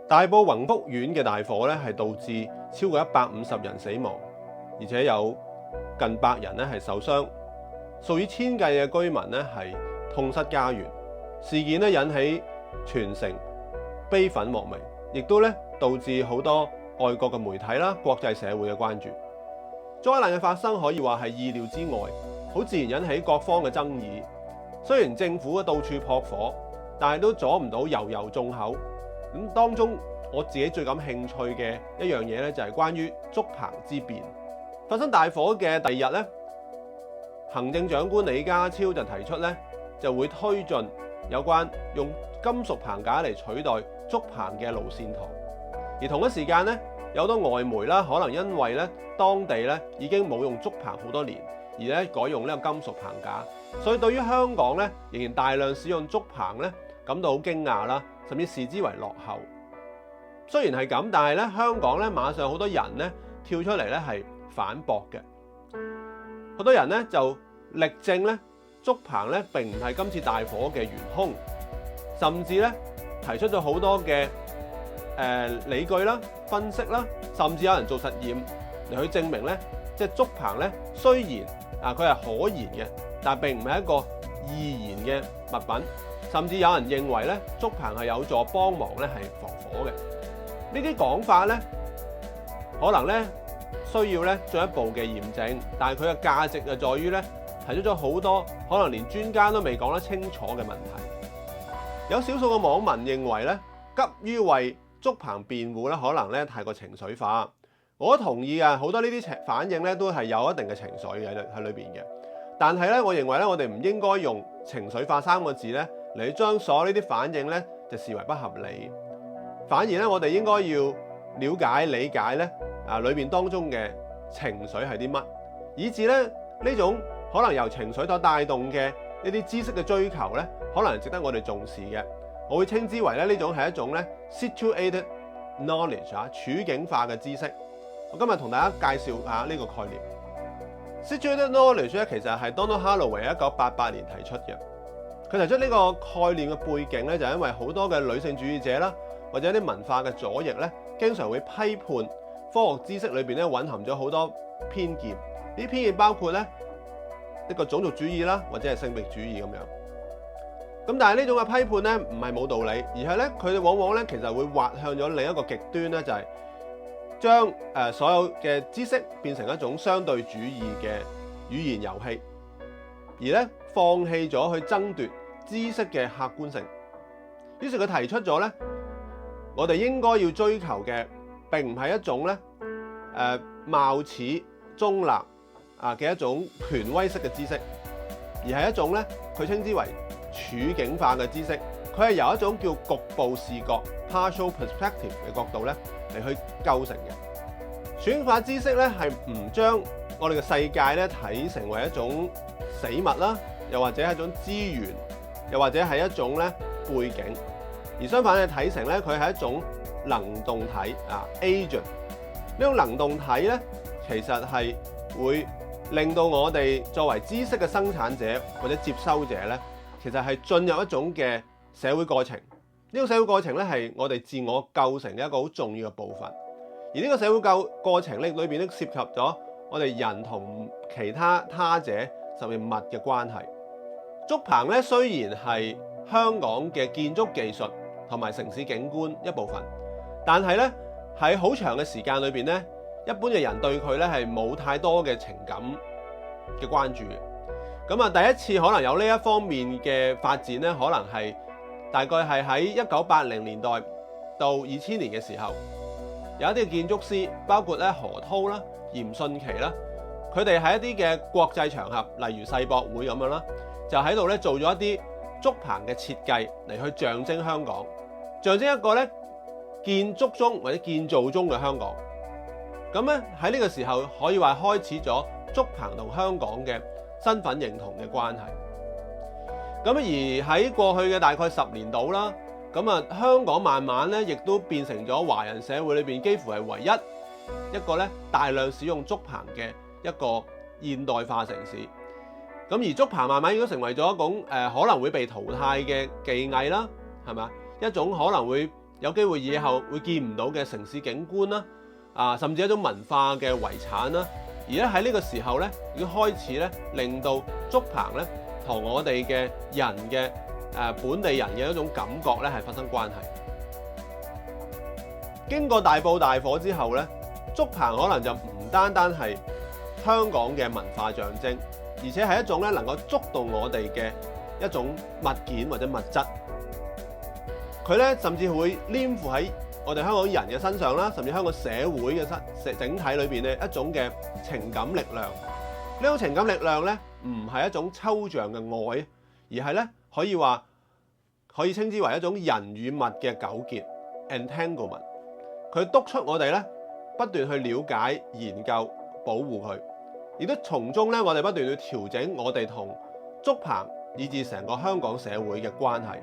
大埔宏福苑嘅大火咧，係導致超過150人死亡，而且有近100人咧係受傷，數以千計嘅居民咧係痛失家園。事件咧引起全城悲憤莫名，亦都咧導致好多外國嘅媒體啦、國際社會嘅關注。災難嘅發生可以話係意料之外，好自然引起各方嘅爭議。雖然政府到處撲火，但係都阻唔到悠悠眾口。咁當中我自己最感興趣嘅一樣嘢咧，就係關於竹棚之變。發生大火嘅第二日咧，行政長官李家超就提出咧，就會推進有關用金屬棚架嚟取代竹棚嘅路線圖。而同一時間咧，有好多外媒啦，可能因為咧當地咧已經冇用竹棚好多年，而咧改用呢個金屬棚架，所以對於香港咧仍然大量使用竹棚咧感到好驚訝啦，甚至視之為落後。雖然係咁，但係咧香港咧馬上好多人咧跳出嚟咧係反駁嘅，好多人咧就力證咧竹棚咧並唔係今次大火嘅元兇，甚至咧提出咗好多嘅理據啦、分析啦，甚至有人做實驗嚟去證明咧，即係竹棚咧雖然佢係可燃嘅，但並唔係一個易燃嘅物品，甚至有人認為咧竹棚係有助幫忙咧係防火嘅。呢啲講法咧，可能咧需要咧進一步嘅驗證，但係佢嘅價值就在於咧提出咗好多可能連專家都未講得清楚嘅問題。有少數嘅網民認為咧，急於為竹棚辯護咧，可能咧太過情緒化。我都同意啊，好多呢啲反應咧都係有一定嘅情緒嘅喺裏邊嘅。但係咧，我認為咧，我哋唔應該用情緒化3個字咧嚟將所有呢啲反應咧就視為不合理。反而咧，我哋應該要了解、理解咧裏邊當中嘅情緒係啲乜，以至咧呢種可能由情緒所帶動嘅呢啲知識嘅追求咧，可能值得我哋重視嘅。我會稱之為咧呢種係一種咧 situated knowledge 處境化嘅知識。我今日同大家介紹下呢個概念。situated knowledge 咧其實係 Donald Holloway 1988年提出嘅。佢提出呢個概念嘅背景咧，就係因為好多嘅女性主義者啦，或者啲文化嘅左翼咧，經常會批判科學知識裏邊咧蘊含咗好多偏見。呢啲偏見包括咧一個種族主義啦，或者係性別主義咁樣。咁但係呢種嘅批判咧唔係冇道理，而係咧佢哋往往咧其實會滑向咗另一個極端咧，就係將所有嘅知識變成一種相對主義嘅語言遊戲，而咧放棄咗去爭奪知識嘅客觀性。於是佢提出咗咧，我哋應該要追求嘅並唔係一種咧貌似中立嘅一種權威式嘅知識，而係一種咧佢稱之為處境化嘅知識。佢係由一種叫局部視覺 （partial perspective） 嘅角度咧嚟去構成嘅。處境化知識咧係唔將我哋嘅世界咧睇成為一種死物啦，又或者係一種資源，又或者係一種咧背景，而相反咧睇成咧佢係一種能動體agent。呢種能動體咧其實係會令到我哋作為知識嘅生產者或者接收者咧，其實係進入一種嘅社會過程。呢個社會過程咧係我哋自我構成嘅一個好重要嘅部分。而呢個社會過程咧裏邊都涉及咗我哋人同其他者甚至物嘅關係。竹棚咧雖然係香港嘅建築技術同埋城市景觀一部分，但係咧喺好長嘅時間裏邊咧，一般嘅人對佢咧係冇太多嘅情感嘅關注嘅。咁第一次可能有呢一方面嘅發展咧，可能係大概係喺1980年代到2000年嘅時候，有一啲建築師，包括咧何濤啦、嚴迅奇啦，佢哋喺一啲嘅國際場合，例如世博會咁樣啦，就喺度咧做咗一啲竹棚嘅設計嚟去象徵香港，象徵一個咧建築中或者建造中嘅香港。咁咧喺呢個時候可以話開始咗竹棚同香港嘅身份認同嘅關係。咁而喺過去嘅大概10年度啦，香港慢慢咧亦都變成咗華人社會裏邊幾乎係唯一一個咧大量使用竹棚嘅一個現代化城市。咁而竹棚慢慢已經成為咗一種可能會被淘汰嘅技藝啦，係咪？一種可能會有機會以後會見唔到嘅城市景觀啦，甚至一種文化嘅遺產啦。而咧喺呢個時候咧，已經開始咧令到竹棚咧同我哋嘅人嘅本地人嘅一種感覺咧係發生關係。經過大埔大火之後咧，竹棚可能就唔單單係香港嘅文化象徵，而且係一種咧能夠觸動我哋嘅一種物件或者物質。佢咧甚至會黏附喺我哋香港人嘅身上啦，甚至香港社會嘅整體裏邊咧一種嘅情感力量。呢種情感力量咧唔係一種抽象嘅愛，而係咧可以稱之為一種人與物嘅糾結 entanglement。佢督促我哋咧不斷去了解、研究、保護佢，亦都從中咧我哋不斷去調整我哋同竹棚以至成個香港社會嘅關係。